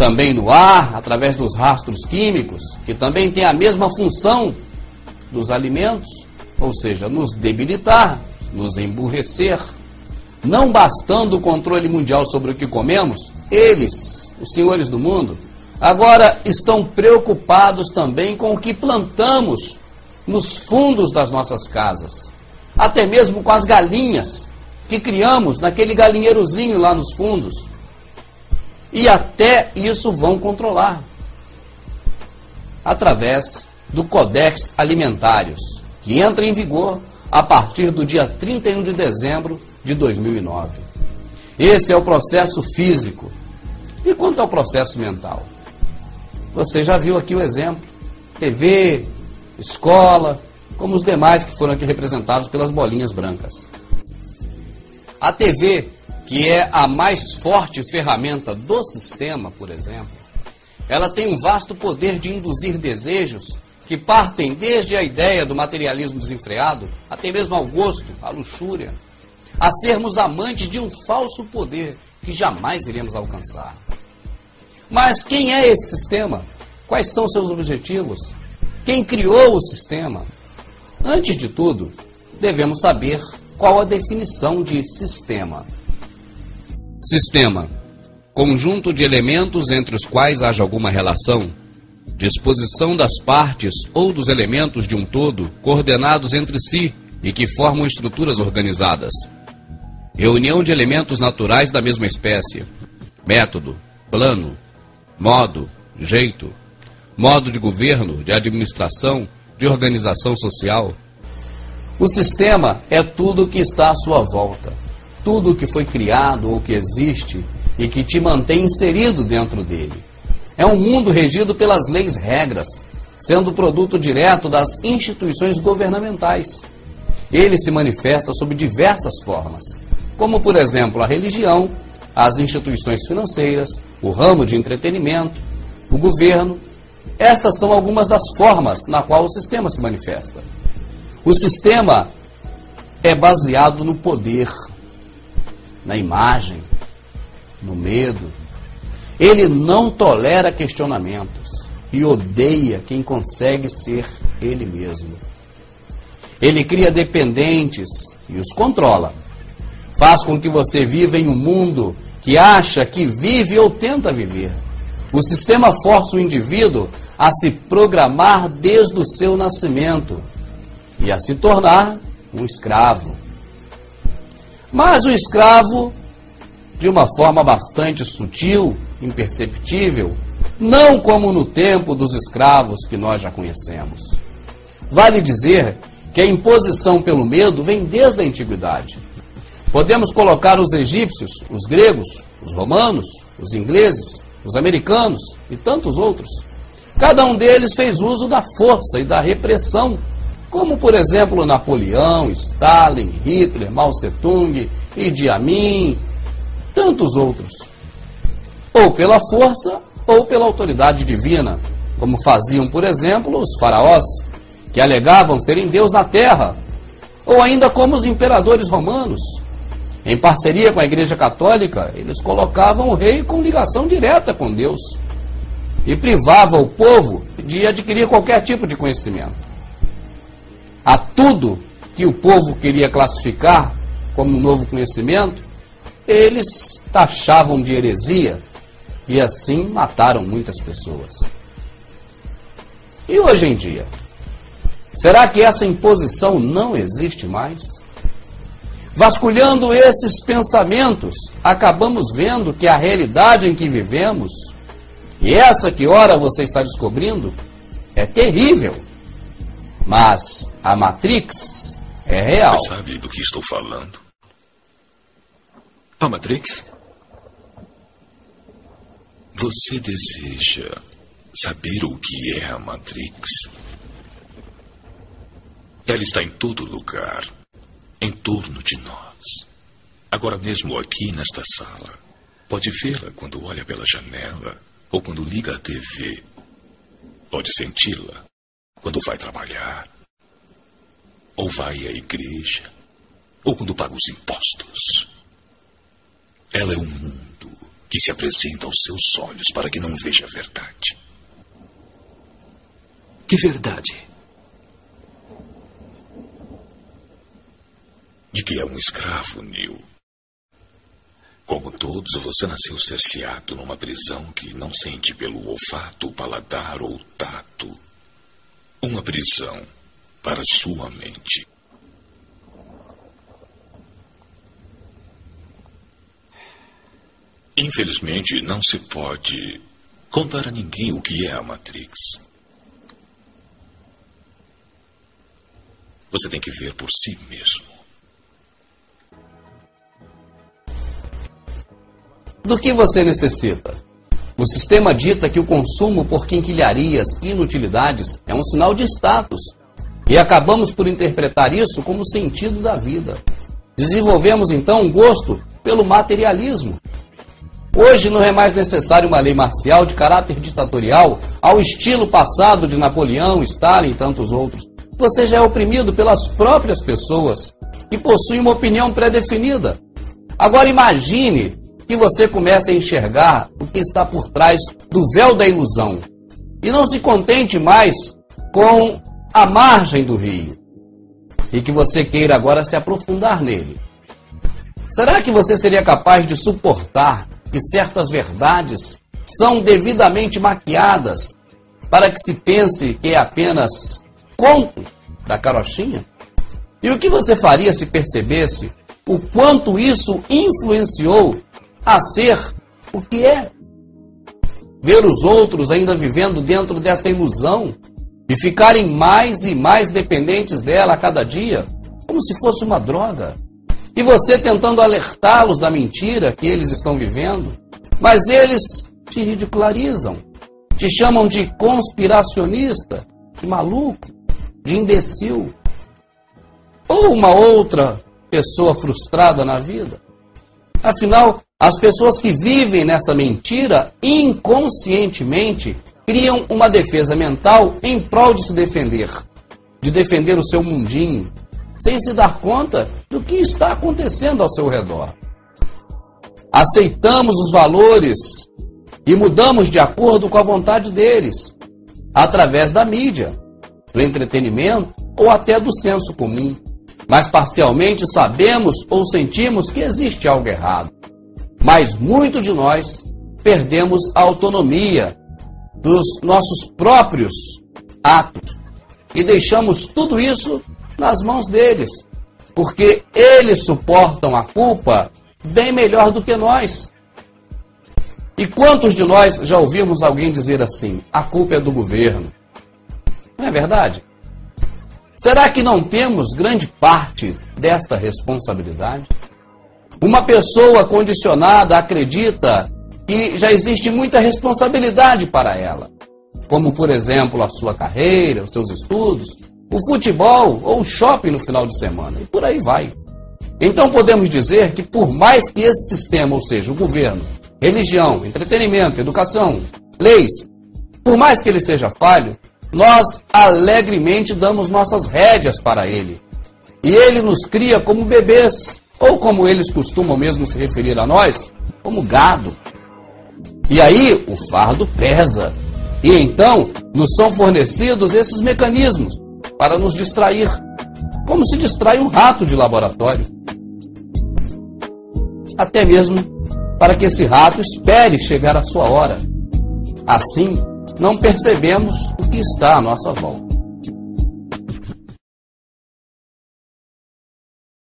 também no ar, através dos rastros químicos, que também tem a mesma função dos alimentos, ou seja, nos debilitar, nos emburrecer. Não bastando o controle mundial sobre o que comemos, eles, os senhores do mundo, agora estão preocupados também com o que plantamos nos fundos das nossas casas, até mesmo com as galinhas que criamos naquele galinheirozinho lá nos fundos. E até isso vão controlar através do Codex Alimentários, que entra em vigor a partir do dia 31 de dezembro de 2009. Esse é o processo físico. E quanto ao processo mental? Você já viu aqui o exemplo. TV, escola, como os demais que foram aqui representados pelas bolinhas brancas. A TV, que é a mais forte ferramenta do sistema, por exemplo, ela tem um vasto poder de induzir desejos que partem desde a ideia do materialismo desenfreado, até mesmo ao gosto, à luxúria, a sermos amantes de um falso poder que jamais iremos alcançar. Mas quem é esse sistema? Quais são seus objetivos? Quem criou o sistema? Antes de tudo, devemos saber qual a definição de sistema. Sistema: conjunto de elementos entre os quais haja alguma relação, disposição das partes ou dos elementos de um todo coordenados entre si e que formam estruturas organizadas. Reunião de elementos naturais da mesma espécie. Método, plano, modo, jeito, modo de governo, de administração, de organização social. O sistema é tudo que está à sua volta, tudo que foi criado ou que existe e que te mantém inserido dentro dele. É um mundo regido pelas leis e regras, sendo produto direto das instituições governamentais. Ele se manifesta sob diversas formas, como, por exemplo, a religião, as instituições financeiras, o ramo de entretenimento, o governo. Estas são algumas das formas na qual o sistema se manifesta. O sistema é baseado no poder, na imagem, no medo. Ele não tolera questionamentos e odeia quem consegue ser ele mesmo. Ele cria dependentes e os controla. Faz com que você viva em um mundo que acha que vive ou tenta viver. O sistema força o indivíduo a se programar desde o seu nascimento e a se tornar um escravo. Mas o escravo, de uma forma bastante sutil, imperceptível, não como no tempo dos escravos que nós já conhecemos. Vale dizer que a imposição pelo medo vem desde a antiguidade. Podemos colocar os egípcios, os gregos, os romanos, os ingleses, os americanos e tantos outros. Cada um deles fez uso da força e da repressão, como, por exemplo, Napoleão, Stalin, Hitler, Mao Tse-tung, Idi Amin, tantos outros. Ou pela força ou pela autoridade divina, como faziam, por exemplo, os faraós, que alegavam serem Deus na terra, ou ainda como os imperadores romanos. Em parceria com a Igreja Católica, eles colocavam o rei com ligação direta com Deus e privavam o povo de adquirir qualquer tipo de conhecimento. A tudo que o povo queria classificar como novo conhecimento, eles taxavam de heresia e assim mataram muitas pessoas. E hoje em dia? Será que essa imposição não existe mais? Vasculhando esses pensamentos, acabamos vendo que a realidade em que vivemos, e essa que ora você está descobrindo, é terrível. Mas a Matrix é real. Você sabe do que estou falando? A Matrix? Você deseja saber o que é a Matrix? Ela está em todo lugar, em torno de nós. Agora mesmo aqui nesta sala. Pode vê-la quando olha pela janela ou quando liga a TV. Pode senti-la quando vai trabalhar, ou vai à igreja, ou quando paga os impostos. Ela é um mundo que se apresenta aos seus olhos para que não veja a verdade. Que verdade? De que é um escravo, Neil. Como todos, você nasceu cerceado numa prisão que não sente pelo olfato, o paladar ou o tato. Uma prisão para sua mente. Infelizmente, não se pode contar a ninguém o que é a Matrix. Você tem que ver por si mesmo. Do que você necessita? O sistema dita que o consumo por quinquilharias e inutilidades é um sinal de status. E acabamos por interpretar isso como sentido da vida. Desenvolvemos então um gosto pelo materialismo. Hoje não é mais necessário uma lei marcial de caráter ditatorial ao estilo passado de Napoleão, Stalin e tantos outros. Você já é oprimido pelas próprias pessoas e possui uma opinião pré-definida. Agora imagine que você comece a enxergar o que está por trás do véu da ilusão e não se contente mais com a margem do rio e que você queira agora se aprofundar nele. Será que você seria capaz de suportar que certas verdades são devidamente maquiadas para que se pense que é apenas conto da carochinha? E o que você faria se percebesse o quanto isso influenciou a ser o que é? Ver os outros ainda vivendo dentro desta ilusão e ficarem mais e mais dependentes dela a cada dia, como se fosse uma droga. E você tentando alertá-los da mentira que eles estão vivendo, mas eles te ridicularizam, te chamam de conspiracionista, de maluco, de imbecil, ou uma outra pessoa frustrada na vida. Afinal, as pessoas que vivem nessa mentira, inconscientemente, criam uma defesa mental em prol de se defender, de defender o seu mundinho, sem se dar conta do que está acontecendo ao seu redor. Aceitamos os valores e mudamos de acordo com a vontade deles, através da mídia, do entretenimento ou até do senso comum. Mas parcialmente sabemos ou sentimos que existe algo errado. Mas muito de nós perdemos a autonomia dos nossos próprios atos e deixamos tudo isso nas mãos deles, porque eles suportam a culpa bem melhor do que nós. E quantos de nós já ouvimos alguém dizer assim: a culpa é do governo? Não é verdade? Será que não temos grande parte desta responsabilidade? Uma pessoa condicionada acredita que já existe muita responsabilidade para ela, como, por exemplo, a sua carreira, os seus estudos, o futebol ou o shopping no final de semana, e por aí vai. Então podemos dizer que por mais que esse sistema, ou seja, o governo, religião, entretenimento, educação, leis, por mais que ele seja falho, nós alegremente damos nossas rédeas para ele. E ele nos cria como bebês, ou como eles costumam mesmo se referir a nós, como gado. E aí o fardo pesa. E então nos são fornecidos esses mecanismos para nos distrair, como se distrai um rato de laboratório. Até mesmo para que esse rato espere chegar a sua hora. Assim, não percebemos o que está à nossa volta.